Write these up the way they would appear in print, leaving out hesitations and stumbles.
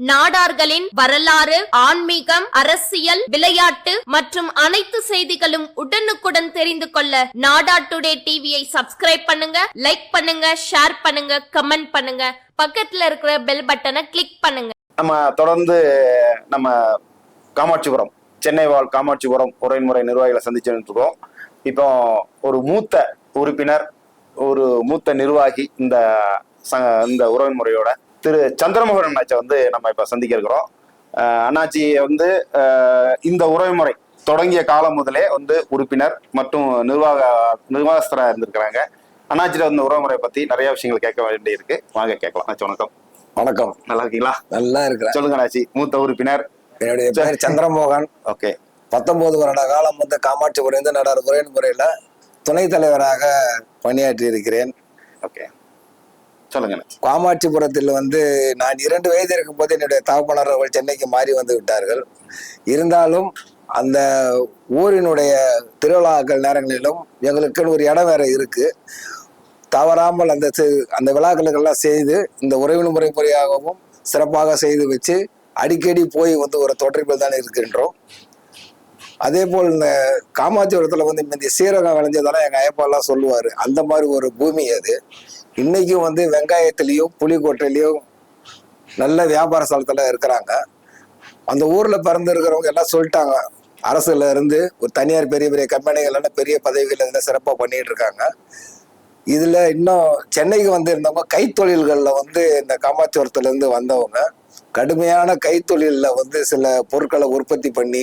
நாடார்களின் வரலாறு, ஆன்மீகம், அரசியல், விளையாட்டு மற்றும் அனைத்து செய்திகளும் உடனுக்குடன் தெரிந்து கொள்ள நாடா டுடே டிவியை சப்ஸ்கிரைப் பண்ணுங்க, லைக் பண்ணுங்க, ஷேர் பண்ணுங்க, கமெண்ட் பண்ணுங்க, பக்கத்துல இருக்கிற பெல் பட்டனை கிளிக் பண்ணுங்க. நம்ம தொடர்ந்து நம்ம காமாட்சிபுரம், சென்னை வாழ் காமாட்சிபுரம் உரைமுறை நிர்வாகிகளை சந்திச்சுட்டு இருக்கோம். இப்போ ஒரு மூத்த உறுப்பினர், ஒரு மூத்த நிர்வாகி இந்த உறவுமுறையோட திரு சந்திரமோகன் அண்ணாச்சியை நம்ம இப்ப சந்திக்க இருக்கிறோம். அண்ணாச்சியை இந்த உறவுமுறை தொடங்கிய காலம் முதலே உறுப்பினர் மற்றும் நிர்வாகஸ்தரா இருந்திருக்கிறாங்க. அண்ணாச்சியில உறவுமுறையை பத்தி நிறைய விஷயங்கள் கேட்க வேண்டி இருக்கு. வாங்க கேட்கலாம். அண்ணாச்சி வணக்கம். வணக்கம். நல்லா இருக்கீங்களா? நல்லா இருக்கிறேன். சொல்லுங்க அண்ணாச்சி. மூத்த உறுப்பினர் என்னுடைய பேர் சந்திரமோகன். ஓகே. 19 வருட காலம் காமாட்சிபுரம் நடார் உரைமுறையில துணைத் தலைவராக பணியாற்றி இருக்கிறேன். ஓகே, சொல்லுங்க. காமாட்சிபுரத்தில் நான் 2 வயது இருக்கும் போது என்னுடைய தகப்பனார் அவர்கள் சென்னைக்கு மாறி வந்து விட்டார்கள். இருந்தாலும் அந்த ஊரினுடைய திருவிழாக்கள் நேரங்களிலும் எங்களுக்குன்னு ஒரு இடம் வேற இருக்கு. தவறாமல் அந்த விழாக்களுக்கெல்லாம் செய்து இந்த உறவின் முறையாகவும் சிறப்பாக செய்து வச்சு அடிக்கடி போய் ஒரு தொடர்பில் தான் இருக்கின்றோம். அதே போல் இந்த காமாட்சிபுரத்துல இந்த சீரகம் விளைஞ்சதெல்லாம் எங்க ஐயப்பாலாம் சொல்லுவாரு. அந்த மாதிரி ஒரு பூமி அது. இன்னைக்கும் வெங்காயத்திலையும் புளிக்கோட்டையிலையும் நல்ல வியாபார ஸ்தலத்துல இருக்கிறாங்க. அந்த ஊர்ல பிறந்து இருக்கிறவங்க எல்லாம் சொல்லிட்டாங்க, அரசுல இருந்து ஒரு தனியார் பெரிய பெரிய கம்பெனிகள் பெரிய பதவிகள் சிறப்பா பண்ணிட்டு இருக்காங்க. இதுல இன்னும் சென்னைக்கு இருந்தவங்க கைத்தொழில்கள்ல இந்த காமாட்சிபுரத்துல இருந்து வந்தவங்க கடுமையான கைத்தொழில்ல சில பொருட்களை உற்பத்தி பண்ணி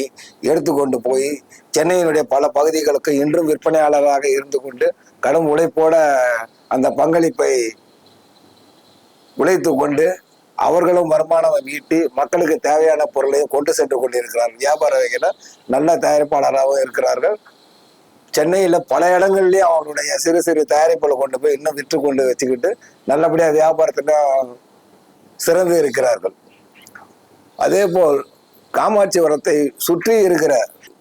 எடுத்துக்கொண்டு போய் சென்னையினுடைய பல பகுதிகளுக்கு இன்றும் விற்பனையாளராக இருந்து கொண்டு கடும் உழைப்போட அந்த பங்களிப்பை உழைத்து கொண்டு அவர்களும் வருமானம் ஈட்டி மக்களுக்கு தேவையான பொருளையும் கொண்டு சென்று கொண்டிருக்கிறார்கள். வியாபார வகையில நல்ல தயாரிப்பாளராகவும் இருக்கிறார்கள். சென்னையில பல இடங்கள்லயே அவங்களுடைய சிறு சிறு தயாரிப்புகளை கொண்டு போய் இன்னும் விற்று கொண்டு வச்சுக்கிட்டு நல்லபடியா வியாபாரத்துல சிறந்து இருக்கிறார்கள். அதே போல் காமாட்சிபுரத்தை சுற்றி இருக்கிற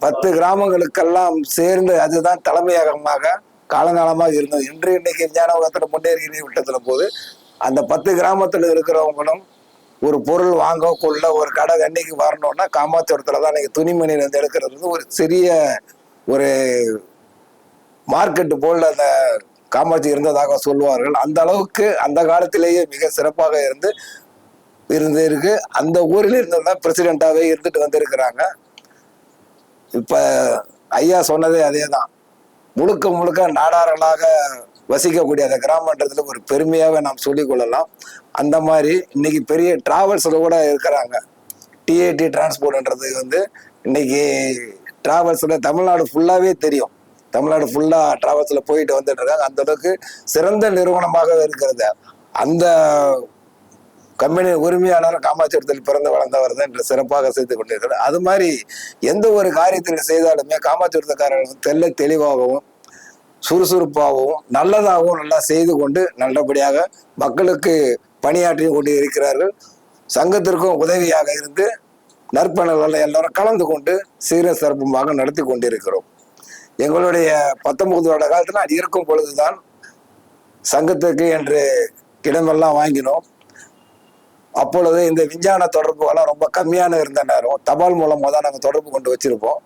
10 கிராமங்களுக்கெல்லாம் சேர்ந்து அதுதான் தலைமையகமாக காலங்காலமாக இருந்தது. இன்னைக்கு விஞ்ஞான உலகத்துல முன்னேறி விட்டதுல போது அந்த 10 கிராமத்துல இருக்கிறவங்களும் ஒரு பொருள் வாங்க கொள்ள ஒரு கடை அன்னைக்கு வரணும்னா காமாட்சிபுரத்துலதான் இன்னைக்கு துணிமணி எடுக்கிறது ஒரு சிறிய ஒரு மார்க்கெட்டு போல் அந்த காமாட்சி இருந்ததாக சொல்லுவார்கள். அந்த அளவுக்கு அந்த காலத்திலேயே மிக சிறப்பாக இருக்கு. அந்த ஊரில் இருந்ததுதான் பிரசிடென்டாவே இருந்துட்டு வந்திருக்கிறாங்க. இப்ப ஐயா சொன்னதே அதேதான். முழுக்க முழுக்க நாடார்களாக வசிக்கக்கூடிய அந்த கிராமன்றதுல ஒரு பெருமையாவே நாம் சொல்லிக் கொள்ளலாம். அந்த மாதிரி இன்னைக்கு பெரிய டிராவல்ஸ்ல கூட இருக்கிறாங்க. டிஏடி டிரான்ஸ்போர்ட்ன்றது இன்னைக்கு டிராவல்ஸ்ல தமிழ்நாடு ஃபுல்லாவே தெரியும். தமிழ்நாடு ஃபுல்லா டிராவல்ஸ்ல போயிட்டு வந்துட்டு இருக்காங்க. அந்த அளவுக்கு சிறந்த நிறுவனமாக இருக்கிறது. அந்த கம்பெனி உரிமையாளர் காமாட்சிபுரத்தில் பிறந்து வளர்ந்தவர் தான் என்று சிறப்பாக செய்து கொண்டிருக்கிறார். அது மாதிரி எந்த ஒரு காரியத்தில் செய்தாலுமே காமாட்சிபுரத்துக்காரர்கள் தெளிவாகவும் சுறுசுறுப்பாகவும் நல்லதாகவும் நல்லா செய்து கொண்டு நல்லபடியாக மக்களுக்கு பணியாற்றி கொண்டு இருக்கிறார்கள். சங்கத்திற்கும் உதவியாக இருந்து நற்பணங்களை எல்லாரும் கலந்து கொண்டு சீர சிறப்புமாக நடத்தி கொண்டிருக்கிறோம். எங்களுடைய 19 வருட காலத்துல அது இருக்கும் பொழுதுதான் சங்கத்துக்கு என்று இடமெல்லாம் வாங்கினோம். அப்பொழுது இந்த விஞ்ஞான தொடர்புகள்லாம் ரொம்ப கம்மியான இருந்த நேரம் தபால் மூலமாக தான் நாங்கள் தொடர்பு கொண்டு வச்சிருப்போம்.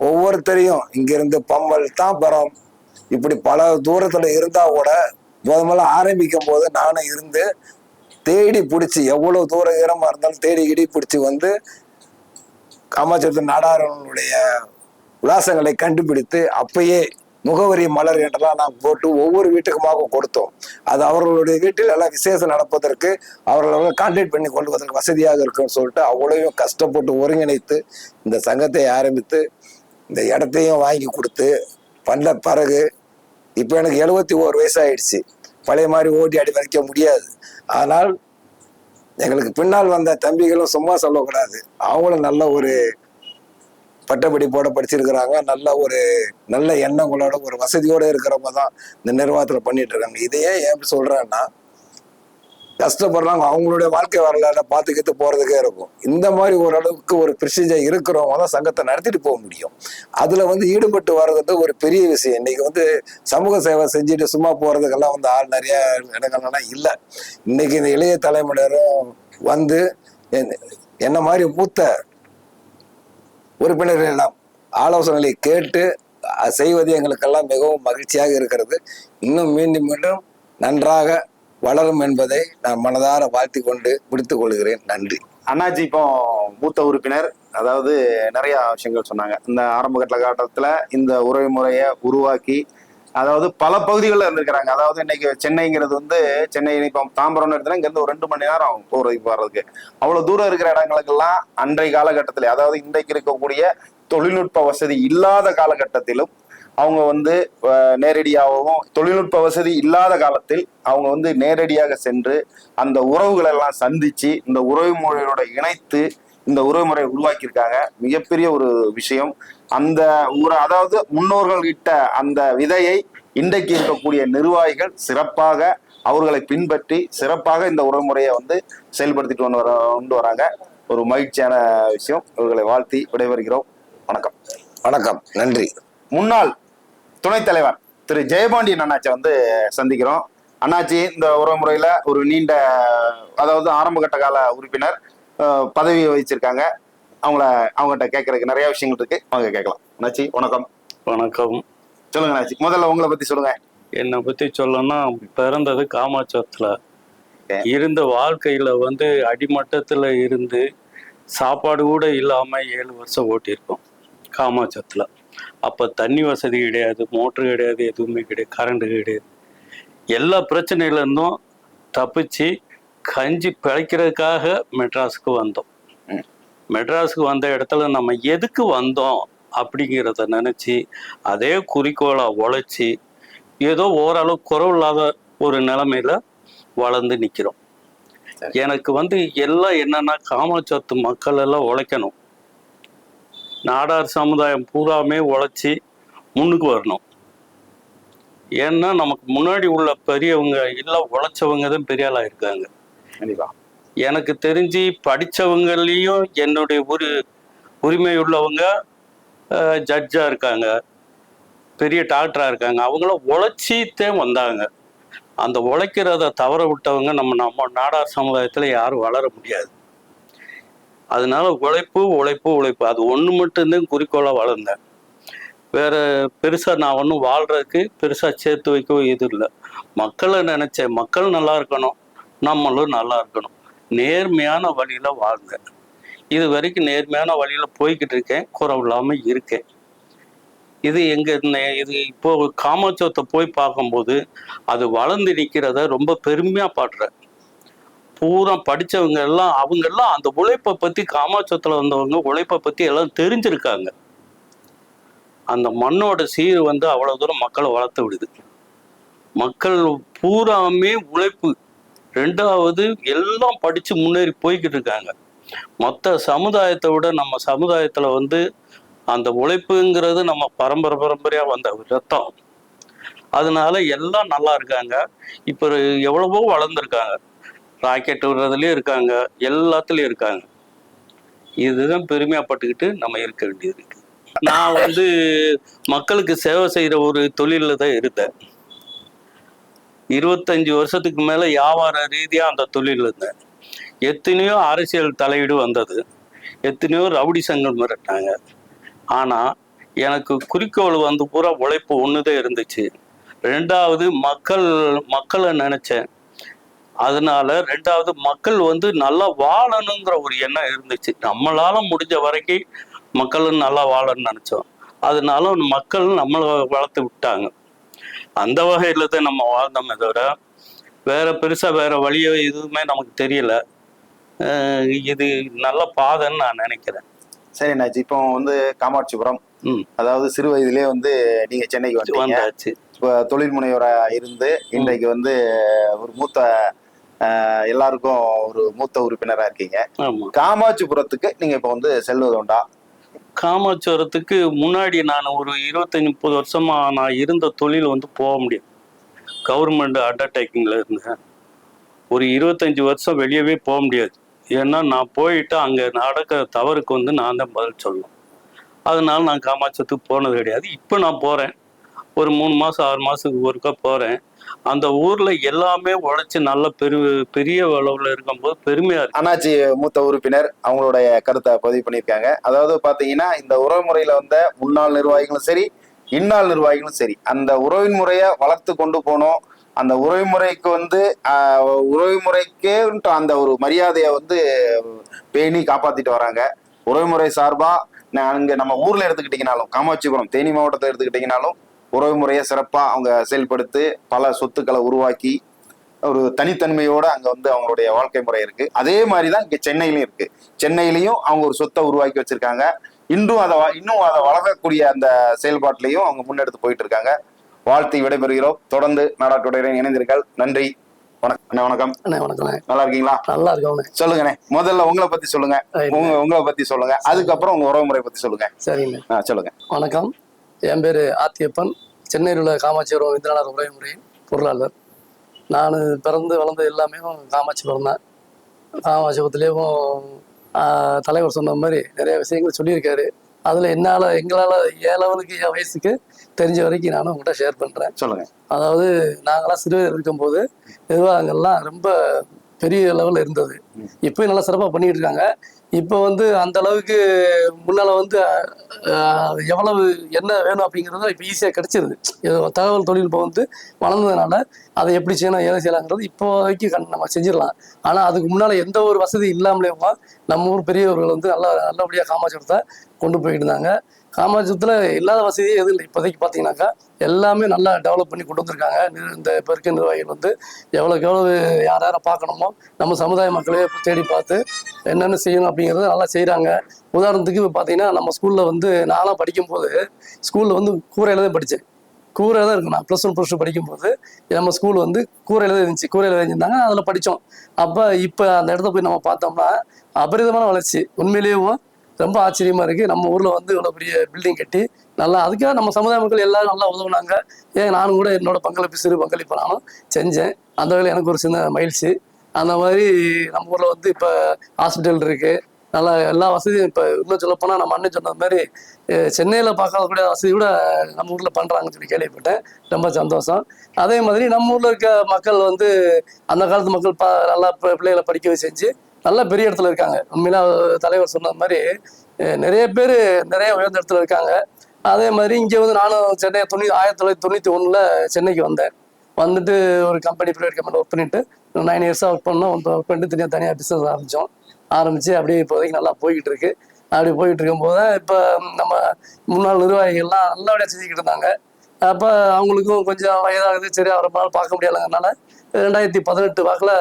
ஒவ்வொருத்தரையும் இங்கிருந்து பம்பல் தாம்பரம் இப்படி பல தூரத்துல இருந்தா கூட முதல்ல ஆரம்பிக்கும் போது நானும் இருந்து தேடி பிடிச்சி எவ்வளவு தூர ஈரமா இருந்தாலும் தேடி இடி பிடிச்சி காமாட்சிபுரத்து நாடாரனுடைய விலாசங்களை கண்டுபிடித்து அப்பயே முகவரி மலர் என்றெல்லாம் நாம் போட்டு ஒவ்வொரு வீட்டுக்குமாக கொடுத்தோம். அது அவர்களுடைய வீட்டில் எல்லாம் விசேஷம் நடப்பதற்கு அவர்களை கான்டாக்ட் பண்ணி கொள்வதற்கு வசதியாக இருக்குன்னு சொல்லிட்டு அவ்வளவையும் கஷ்டப்பட்டு ஒருங்கிணைத்து இந்த சங்கத்தை ஆரம்பித்து இந்த இடத்தையும் வாங்கி கொடுத்து பண்ண பிறகு இப்போ எனக்கு 71 வயசாயிடுச்சு. பழைய மாதிரி ஓட்டி அடி வைக்க முடியாது. ஆனால் எங்களுக்கு பின்னால் வந்த தம்பிகளும் சும்மா சொல்லக்கூடாது. அவங்களும் நல்ல ஒரு பட்டப்படி போட படிச்சிருக்கிறாங்க. நல்ல எண்ணங்களோட ஒரு வசதியோட இருக்கிறவங்க தான் இந்த நிர்வாகத்துல பண்ணிட்டு இருக்காங்க. இதையே ஏன் சொல்றேன்னா கஷ்டப்படுறாங்க. அவங்களுடைய வாழ்க்கை வரலாறு பார்த்துக்கிட்டு போறதுக்கே இருக்கும். இந்த மாதிரி ஓரளவுக்கு ஒரு பிரசிஜா இருக்கிறவங்க தான் சங்கத்தை நடத்திட்டு போக முடியும். அதுல ஈடுபட்டு வர்றது ஒரு பெரிய விஷயம். இன்னைக்கு சமூக சேவை செஞ்சுட்டு சும்மா போறதுக்கெல்லாம் ஆள் நிறைய இடங்கள்லாம் இல்லை. இன்னைக்கு இந்த இளைய தலைமுறையினரும் என்ன மாதிரி மூத்த உறுப்பினர்கள் எல்லாம் ஆலோசனைகளை கேட்டு செய்வது எங்களுக்கெல்லாம் மிகவும் மகிழ்ச்சியாக இருக்கிறது. இன்னும் மீண்டும் மீண்டும் நன்றாக வளரும் என்பதை நான் மனதார வாழ்த்தி கொண்டு முடித்துக் கொள்கிறேன். நன்றி. அண்ணாச்சி இப்போ மூத்த உறுப்பினர், அதாவது நிறைய விஷயங்கள் சொன்னாங்க. இந்த ஆரம்ப காலகட்டத்துல இந்த உறவு முறையை உருவாக்கி, அதாவது பல பகுதிகளில் இருந்திருக்கிறாங்க. அதாவது இன்னைக்கு சென்னைங்கிறது வந்து சென்னை இப்போ தாம்பரம்னு எடுத்தா இங்க இருந்து ஒரு 2 மணி நேரம் ஆகும் போறதுக்கு வர்றதுக்கு. அவ்வளவு தூரம் இருக்கிற இடங்களுக்கெல்லாம் அன்றைய காலகட்டத்திலே, அதாவது இன்றைக்கு இருக்கக்கூடிய தொழில்நுட்ப வசதி இல்லாத காலகட்டத்திலும் அவங்க வந்து நேரடியாகவும், தொழில்நுட்ப வசதி இல்லாத காலத்தில் அவங்க வந்து நேரடியாக சென்று அந்த உறவுகளை எல்லாம் சந்திச்சு இந்த உறவு முறையோட இணைத்து இந்த உறவு முறையை உருவாக்கியிருக்காங்க. மிகப்பெரிய ஒரு விஷயம். அந்த அதாவது முன்னோர்கள் கிட்ட அந்த விதையை இன்றைக்கு இருக்கக்கூடிய நிர்வாகிகள் சிறப்பாக அவர்களை பின்பற்றி சிறப்பாக இந்த உறவு முறையை வந்து செயல்படுத்திட்டு கொண்டு வராங்க. ஒரு மகிழ்ச்சியான விஷயம். இவர்களை வாழ்த்தி விடைபெறுகிறோம். வணக்கம். வணக்கம். நன்றி. முன்னாள் துணைத் தலைவர் திரு ஜெயபாண்டியன் அண்ணாச்சி வந்து சந்திக்கிறோம். அண்ணாச்சி இந்த உறவு முறையில ஒரு நீண்ட, அதாவது ஆரம்ப கட்ட கால உறுப்பினர், பதவி வகிச்சிருக்காங்க. அவங்ககிட்ட கேட்கறதுக்கு நிறைய விஷயங்கள் இருக்கு, அவங்க கேட்கலாம். அண்ணாச்சி வணக்கம். வணக்கம். சொல்லுங்க அண்ணாச்சி, முதல்ல உங்களை பத்தி சொல்லுங்க. என்னை பத்தி சொல்லணும்னா, பிறந்தது காமாட்சத்துல, இருந்த வாழ்க்கையில வந்து அடிமட்டத்துல இருந்து சாப்பாடு கூட இல்லாம 7 வருஷம் ஓட்டியிருக்கோம் காமாட்சத்துல. அப்ப தண்ணி வசதி கிடையாது, மோட்டரு கிடையாது, எதுவுமே கிடையாது, கரண்ட் கிடையாது. எல்லா பிரச்சனையில இருந்தும் தப்பிச்சு கஞ்சி பிழைக்கிறதுக்காக மெட்ராஸுக்கு வந்தோம். மெட்ராஸுக்கு வந்த இடத்துல நம்ம எதுக்கு வந்தோம் அப்படிங்கிறத நினைச்சு அதே குறிக்கோளா உழைச்சி ஏதோ ஓரளவு குறைவில்லாத ஒரு நிலைமையில வளர்ந்து நிக்கிறோம். எனக்கு வந்து எல்லாம் என்னன்னா, காமாட்சத்து மக்கள் எல்லாம் உழைக்கணும், நாடார் சமுதாயம் பூராமே உழைச்சி முன்னுக்கு வரணும். ஏன்னா நமக்கு முன்னாடி உள்ள பெரியவங்க எல்லாம் உழைச்சவங்க தான் பெரிய ஆளா இருக்காங்க. எனக்கு தெரிஞ்சு படித்தவங்களையும் என்னுடைய உரிமை உள்ளவங்க ஜட்ஜா இருக்காங்க, பெரிய டாக்டரா இருக்காங்க. அவங்களும் உழைச்சித்தே வந்தாங்க. அந்த உழைக்கிறத தவற விட்டவங்க நம்ம நாடார் சமுதாயத்துல யாரும் வளர முடியாது. அதனால உழைப்பு உழைப்பு உழைப்பு, அது ஒன்று மட்டும்தான் குறிக்கோளா வளர்ந்தேன். வேற பெருசா நான் ஒன்றும் வாழ்றதுக்கு பெருசா சேர்த்து வைக்கவும் இது இல்லை. மக்களை நினைச்சேன், மக்கள் நல்லா இருக்கணும், நம்மளும் நல்லா இருக்கணும், நேர்மையான வழியில வாழ்ந்தேன். இது வரைக்கும் நேர்மையான வழியில போய்கிட்டு இருக்கேன், குறைவில்லாம இருக்கேன். இது இது இப்போ காமாட்சத்தை போய் பார்க்கும்போது அது வளர்ந்து நிற்கிறத ரொம்ப பெருமையா பாடுறேன். பூரா படிச்சவங்க எல்லாம், அவங்க எல்லாம் அந்த உழைப்பை பத்தி, காமாட்சத்துல வந்தவங்க உழைப்பை பத்தி எல்லாம் தெரிஞ்சிருக்காங்க. அந்த மண்ணோட சீர் வந்து அவ்வளவு தூரம் மக்களை வளர்த்து விடுது. மக்கள் பூராமே உழைப்பு. ரெண்டாவது எல்லாம் படிச்சு முன்னேறி போய்கிட்டு இருக்காங்க. மொத்த சமுதாயத்தை விட நம்ம சமுதாயத்துல வந்து அந்த உழைப்புங்கிறது நம்ம பரம்பரையா வந்த ரத்தம். அதனால எல்லாம் நல்லா இருக்காங்க. இப்ப எவ்வளவோ வளர்ந்துருக்காங்க, ராக்கெட் விடுறதுலயும் இருக்காங்க, எல்லாத்துலயும் இருக்காங்க. இதுதான் பெருமையாப்பட்டுக்கிட்டு நம்ம இருக்க வேண்டியது இருக்கு. நான் வந்து மக்களுக்கு சேவை செய்யற ஒரு தொழில தான் இருந்தேன். 25 வருஷத்துக்கு மேல வியாபார ரீதியா அந்த தொழில் இருந்தேன். எத்தனையோ அரசியல் தலையீடு வந்தது, எத்தனையோ ரவுடி சங்கம் மிரட்டினாங்க. ஆனா எனக்கு குறிக்கோள் வந்து பூரா உழைப்பு ஒண்ணுதான் இருந்துச்சு. ரெண்டாவது மக்களை நினைச்சேன். அதனால ரெண்டாவது மக்கள் வந்து நல்லா வாழணுங்கிற ஒரு எண்ணம் இருந்துச்சு. நம்மளால முடிஞ்ச வரைக்கும் மக்களும் நல்லா வாழணும்னு நினைச்சோம். அதனால மக்கள் நம்மளை வளர்த்து விட்டாங்க. அந்த வகையில தான் நம்ம வாழ்ந்தோமே தவிர வேற பெருசா வேற வழியோ எதுவுமே நமக்கு தெரியல. இது நல்ல பாதைன்னு நான் நினைக்கிறேன். சரி அண்ணாச்சி, இப்போ வந்து காமாட்சிபுரம், அதாவது சிறு வயதிலே வந்து நீங்க சென்னைக்கு வந்தாச்சு. இப்போ தொழில் முனைவரா இருந்து இன்றைக்கு வந்து ஒரு மூத்த, எல்லாருக்கும் ஒரு மூத்த உறுப்பினரா இருக்கீங்க. காமாட்சிபுரத்துக்கு நீங்க இப்ப வந்து செல்வது உண்டா? காமாட்சிபுரத்துக்கு முன்னாடி நான் ஒரு 25-30 வருஷமா நான் இருந்த தொழில் வந்து போக முடியும். கவர்மெண்ட் அண்டர்டேக்கிங்ல இருந்தேன். ஒரு 25 வருஷம் வெளியவே போக முடியாது. ஏன்னா நான் போயிட்டு அங்க நடக்கிற தவறுக்கு வந்து நான் தான் பதில் சொல்லணும். அதனால நான் காமாட்சிபுரத்துக்கு போனது கிடையாது. இப்போ நான் போறேன். ஒரு 3 மாசம் 6 மாசத்துக்கு ஒருக்கா போறேன். அந்த ஊர்ல எல்லாமே உழைச்சு நல்ல பெரிய அளவுல இருக்கும்போது பெருமையா இருக்கு. அண்ணாச்சி மூத்த உறுப்பினர் அவங்களுடைய கருத்தை பதிவு பண்ணியிருக்காங்க. அதாவது பாத்தீங்கன்னா இந்த உறவு முறையில வந்த முன்னாள் நிர்வாகிகளும் சரி, இந்நாள் நிர்வாகிகளும் சரி, அந்த உறவின் முறையை வளர்த்து கொண்டு போனோம். அந்த உறவுமுறைக்கு உறவுமுறைக்கே அந்த ஒரு மரியாதையை பேணி காப்பாத்திட்டு வராங்க. உறவுமுறை சார்பா அங்க நம்ம ஊர்ல எடுத்துக்கிட்டீங்கனாலும், காமாட்சிபுரம் தேனி மாவட்டத்தை எடுத்துக்கிட்டீங்கனாலும் உறவுமுறையை சிறப்பா அவங்க செயல்படுத்தி பல சொத்துக்களை உருவாக்கி ஒரு தனித்தன்மையோட அங்க அவங்களுடைய வாழ்க்கை முறை இருக்கு. அதே மாதிரிதான் இங்க சென்னையிலயும் இருக்கு. சென்னையிலயும் அவங்க ஒரு சொத்தை உருவாக்கி வச்சிருக்காங்க. இன்னும் அதை வளர்க்கக்கூடிய அந்த செயல்பாட்டிலையும் அவங்க முன்னெடுத்து போயிட்டு இருக்காங்க. வாழ்த்தி விடைபெறுகிறோம். தொடர்ந்து நாடாட்டுடைய இணைந்தீர்கள். நன்றி. வணக்கம். வணக்கம். நல்லா இருக்கீங்களா? நல்லா இருக்கேன். சொல்லுங்கண்ணே, முதல்ல உங்களை பத்தி சொல்லுங்க. உங்களை பத்தி சொல்லுங்க, அதுக்கப்புறம் உங்க உறவுமுறை பத்தி சொல்லுங்க. சரிங்க, சொல்லுங்க. வணக்கம். என் பேரு ஆத்தியப்பன். சென்னையில் உள்ள காமாட்சிபுரம் இந்திரநாதர் உறவுமுறையின் பொருளாளர். நான் பிறந்து வளர்ந்து எல்லாமே காமாட்சிபுரம் தான். காமாட்சிபுரத்துலேயும் தலைவர் சொன்ன மாதிரி நிறைய விஷயங்கள் சொல்லியிருக்காரு. அதில் எங்களால் லெவலுக்கு என் வயசுக்கு தெரிஞ்ச வரைக்கும் நானும் உங்கள்கிட்ட ஷேர் பண்ணுறேன். சொல்லுங்க. அதாவது நாங்களாம் சிறுவர் இருக்கும்போது நிர்வாகங்கள்லாம் ரொம்ப பெரிய லெவலில் இருந்தது. இப்போயும் நல்லா சிறப்பாக பண்ணிட்டு இருக்காங்க. இப்போ அந்த அளவுக்கு முன்னால் எவ்வளவு என்ன வேணும் அப்படிங்கிறது இப்போ ஈஸியாக கிடைச்சிருது. தகவல் தொழில்நுட்பம் வளர்ந்ததுனால அதை எப்படி செய்யணும், ஏதை செய்யலாங்கிறது இப்போதைக்கு நம்ம செஞ்சிடலாம். ஆனால் அதுக்கு முன்னால் எந்த ஒரு வசதி இல்லாமலே நம்ம ஊர் பெரியவர்கள் நல்லபடியாக காமாட்சிபுரத்தை கொண்டு போயிட்டு இருந்தாங்க. காமாட்சிபுரத்தில் இல்லாத வசதியே எதுவும் இல்லை. இப்போதைக்கு பார்த்தீங்கன்னாக்கா எல்லாமே நல்லா டெவலப் பண்ணி கொண்டு வந்திருக்காங்க. இந்த இப்போ இருக்க நிர்வாகிகள் எவ்வளோக்கு எவ்வளவு யார் யாரை பார்க்கணுமோ நம்ம சமுதாய மக்களே தேடி பார்த்து என்னென்ன செய்யணும் அப்படிங்கிறத நல்லா செய்கிறாங்க. உதாரணத்துக்கு இப்போ பார்த்தீங்கன்னா நம்ம ஸ்கூலில் நான்லாம் படிக்கும்போது ஸ்கூலில் கூரையில் தான் படித்தேன். கூரையில் தான் இருக்கும். நான் +1 +2 படிக்கும்போது நம்ம ஸ்கூல் கூரையில் தான் இருந்துச்சு. கூரையில் இருந்துருந்தாங்க, அதில் படித்தோம். அப்போ இப்போ அந்த இடத்த போய் நம்ம பார்த்தோம்னா அபரிதமான வளர்ச்சி. உண்மையிலேயும் ரொம்ப ஆச்சரியமா இருக்கு. நம்ம ஊர்ல இவ்வளவு பெரிய பில்டிங் கட்டி நல்லா, அதுக்காக நம்ம சமுதாய மக்கள் எல்லாரும் நல்லா உதவுனாங்க. நானும் கூட என்னோட சிறு பங்களிப்பு நானும் செஞ்சேன். அந்த வகையில் எனக்கு ஒரு சின்ன மகிழ்ச்சி. அந்த மாதிரி நம்ம ஊர்ல இப்போ ஹாஸ்பிட்டல் இருக்கு, நல்லா எல்லா வசதியும். இப்போ இன்னும் சொல்லப்போனால் நம்ம அண்ணன் சொன்னது மாதிரி சென்னையில் பார்க்கக்கூடிய வசதி கூட நம்ம ஊரில் பண்ணுறாங்கன்னு சொல்லி கேள்விப்பட்டேன். ரொம்ப சந்தோஷம். அதே மாதிரி நம்ம ஊரில் இருக்க மக்கள் அந்த காலத்து மக்கள் நல்லா பிள்ளைகளை படிக்க செஞ்சு நல்ல பெரிய இடத்துல இருக்காங்க. உண்மையில தலைவர் சொன்னது மாதிரி நிறைய பேர் நிறைய உயர்ந்த இடத்துல இருக்காங்க. அதே மாதிரி இங்கே நானும் சென்னை 1991 சென்னைக்கு வந்தேன். ஒரு ப்ரைவேட் கம்பெனி ஒர்க் பண்ணிட்டு 9 இயர்ஸாக ஒர்க் பண்ணோம். ஒர்க் பண்ணிட்டு தனியாக பிஸ்னஸ் ஆரம்பிச்சு அப்படியே இப்போதைக்கு நல்லா போய்கிட்டு இருக்கு. அப்படி போயிட்டு இருக்கும்போது இப்போ நம்ம முன்னாள் நிர்வாகிகள்லாம் நல்லபடியாக செஞ்சுக்கிட்டு இருந்தாங்க. அப்போ அவங்களுக்கும் கொஞ்சம் வயதாகுது, சரி அவரை பார்க்க முடியாதுங்கிறதுனால 2018 வாக்கில்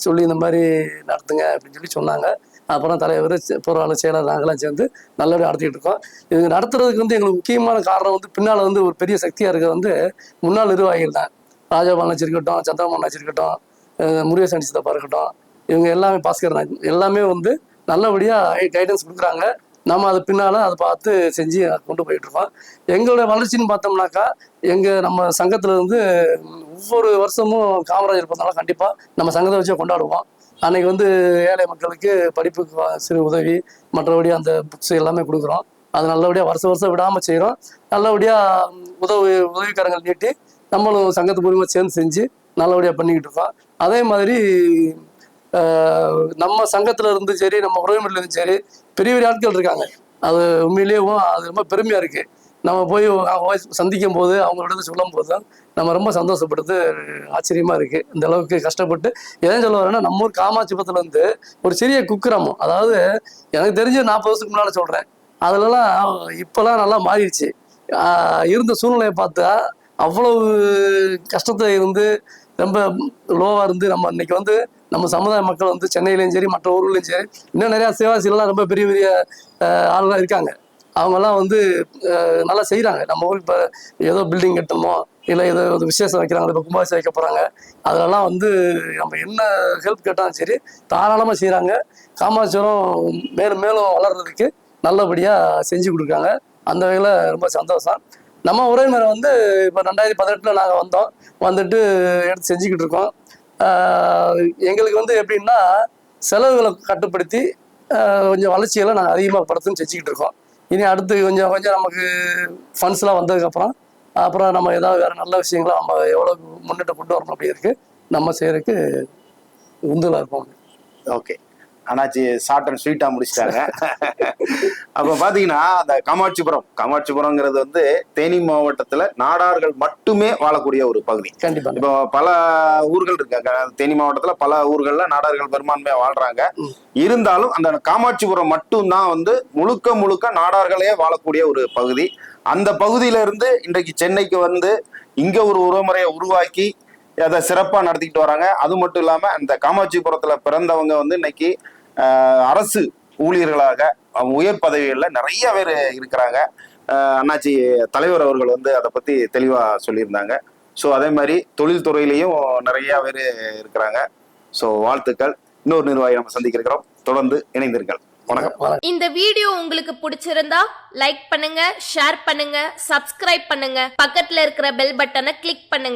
சொல்லி இந்த மாதிரி நடத்துங்க அப்படின்னு சொல்லி சொன்னாங்க. அப்புறம் தலைவர், பொருளாளர், செயலர் நாங்களாம் சேர்ந்து நல்லபடியாக நடத்திக்கிட்டு இருக்கோம். இது நடத்துறதுக்கு எங்களுக்கு முக்கியமான காரணம் பின்னால் ஒரு பெரிய சக்தியாக இருக்கிறது முன்னாள் நிர்வாகிகள் தான். ராஜபாலன் இருக்கட்டும், சந்திரமோகன் இருக்கட்டும், முருகேசன் சித்தப்பா இருக்கட்டும், இவங்க எல்லாமே பாஸ்கர் எல்லாமே நல்லபடியாக கைடன்ஸ் கொடுக்குறாங்க. நம்ம அது பின்னால் அதை பார்த்து செஞ்சு கொண்டு போயிட்டுருக்கோம். எங்களோட வளர்ச்சின்னு பார்த்தோம்னாக்கா நம்ம சங்கத்தில் ஒவ்வொரு வருஷமும் காமராஜர் பிறந்தநாள கண்டிப்பாக நம்ம சங்கத்தை வச்சே கொண்டாடுவோம். அன்னைக்கு ஏழை மக்களுக்கு படிப்புக்கு சிறு உதவி, மற்றபடி அந்த புக்ஸ் எல்லாமே கொடுக்குறோம். அது நல்லபடியாக வருஷம் விடாமல் செய்கிறோம். நல்லபடியாக உதவிக்காரங்கள் நீட்டி நம்மளும் சங்கத்து மூலியமாக சேர்ந்து செஞ்சு நல்லபடியாக பண்ணிக்கிட்டு இருக்கோம். அதே மாதிரி நம்ம சங்கத்துல இருந்து சரி, நம்ம உறவுமுறையில இருந்து சரி, பெரிய பெரிய ஆட்கள் இருக்காங்க. அது உண்மையிலேயே அது ரொம்ப பெருமையா இருக்கு. நம்ம போய் சந்திக்கும் போது அவங்களோட சொல்லும் போது நம்ம ரொம்ப சந்தோஷப்படுறது ஆச்சரியமா இருக்கு. இந்த அளவுக்கு கஷ்டப்பட்டு எதையும் சொல்ல வரேன்னா, நம்ம ஊர் காமாட்சிபுரத்துல ஒரு சிறிய குக்கிராமம். அதாவது எனக்கு தெரிஞ்ச 40 வருஷத்துக்கு முன்னால சொல்றேன். அதுலலாம் இப்பெல்லாம் நல்லா மாறிடுச்சு. இருந்த சூழ்நிலையை பார்த்தா அவ்வளவு கஷ்டத்தை ரொம்ப லோவா நம்ம இன்னைக்கு நம்ம சமுதாய மக்கள் சென்னையிலையும் சரி, மற்ற ஊர்களையும் சரி, இன்னும் நிறைய சிவாசிகள்லாம் ரொம்ப பெரிய பெரிய ஆளுலாம் இருக்காங்க. அவங்கெல்லாம் நல்லா செய்கிறாங்க. நம்ம ஊர் இப்போ ஏதோ பில்டிங் கட்டணுமோ இல்லை ஏதோ ஒரு விசேஷம் வைக்கிறாங்க, இப்போ கும்பாபிஷேகம் வைக்க போகிறாங்க, அதெல்லாம் நம்ம என்ன ஹெல்ப் கேட்டாலும் சரி தாராளமாக செய்கிறாங்க. காமாட்சிபுரம் மேலும் மேலும் வளர்றதுக்கு நல்லபடியாக செஞ்சு கொடுக்குறாங்க. அந்த வகையில் ரொம்ப சந்தோஷம். நம்ம உறவினரை இப்போ 2018 நாங்கள் வந்தோம். எடுத்து செஞ்சுக்கிட்டு இருக்கோம். எங்களுக்கு எப்படின்னா செலவுகளை கட்டுப்படுத்தி கொஞ்சம் வளர்ச்சியெல்லாம் நாங்கள் அதிகமாக படுத்துன்னு செஞ்சுக்கிட்டு இருக்கோம். இனி அடுத்து கொஞ்சம் கொஞ்சம் நமக்கு ஃபண்ட்ஸ்லாம் வந்ததுக்கப்புறம் அப்புறம் நம்ம ஏதாவது வேற நல்ல விஷயங்களை நம்ம எவ்வளோ முன்னேற்றம் கொண்டு வரணும் அப்படி இருக்கு நம்ம செய்யறதுக்கு உந்துதலா இருப்போம். ஓகே, அண்ணாச்சி ஷார்ட் அண்ட் ஸ்வீட்டா முடிச்சிட்டாங்க. அப்ப பாத்தீங்கன்னா அந்த காமாட்சிபுரம்ங்கிறது வந்து தேனி மாவட்டத்துல நாடார்கள் மட்டுமே வாழக்கூடிய ஒரு பகுதி. கண்டிப்பா. இப்போ பல ஊர்கள் இருக்காங்க தேனி மாவட்டத்துல, பல ஊர்கள்ல நாடார்கள் பெரும்பான்மையா வாழ்றாங்க. இருந்தாலும் அந்த காமாட்சிபுரம் மட்டும்தான் வந்து முழுக்க முழுக்க நாடார்களே வாழக்கூடிய ஒரு பகுதி. அந்த பகுதியில இருந்து இன்றைக்கு சென்னைக்கு வந்து இங்க ஒரு உறவுமுறையை உருவாக்கி அதை சிறப்பா நடத்திக்கிட்டு வராங்க. அது மட்டும் இல்லாம அந்த காமாட்சிபுரத்துல பிறந்தவங்க வந்து இன்னைக்கு அரசு ஊழியர்களாக உயர் பதவிகளில் நிறைய பேர் இருக்கிறாங்க. அண்ணாச்சி தலைவர் அவர்கள் வந்து அதை பத்தி தெளிவா சொல்லியிருந்தாங்க. ஸோ அதே மாதிரி தொழில்துறையிலையும் நிறைய பேர் இருக்கிறாங்க. ஸோ வாழ்த்துக்கள். இன்னொரு நிர்வாகி நம்ம சந்திக்க இருக்கிறோம். தொடர்ந்து இணைந்திருங்கள். வணக்கம். இந்த வீடியோ உங்களுக்கு பிடிச்சிருந்தா லைக் பண்ணுங்க, ஷேர் பண்ணுங்க, சப்ஸ்கிரைப் பண்ணுங்க, பக்கத்துல இருக்கிற பெல் பட்டனை கிளிக் பண்ணுங்க.